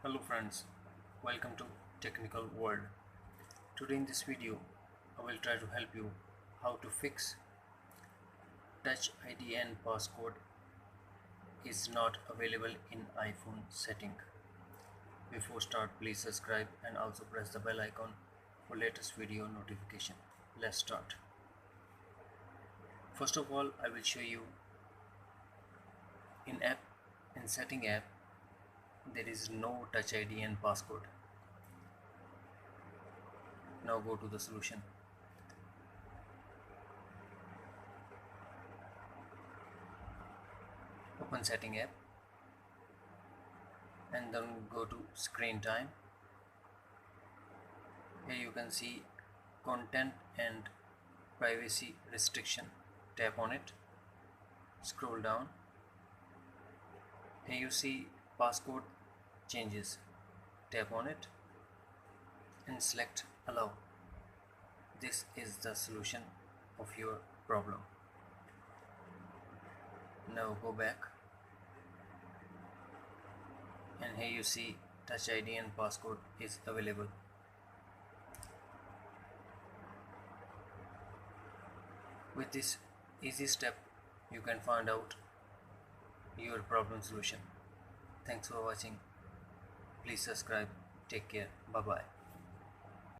Hello friends, welcome to Technical World. Today in this video, I will try to help you how to fix Touch ID and passcode is not available in iPhone setting. Before start, please subscribe and also press the bell icon for latest video notification. Let's start. First of all, I will show you in setting app there is no Touch ID and passcode. Now go to the solution. Open setting app and then go to screen time. Here you can see content and privacy restriction. Tap on it, scroll down. Here you see passcode changes. Tap on it and select allow. This is the solution of your problem. Now go back and here you see Touch ID and passcode is available. With this easy step you can find out your problem solution. Thanks for watching. Please subscribe. Take care. Bye bye.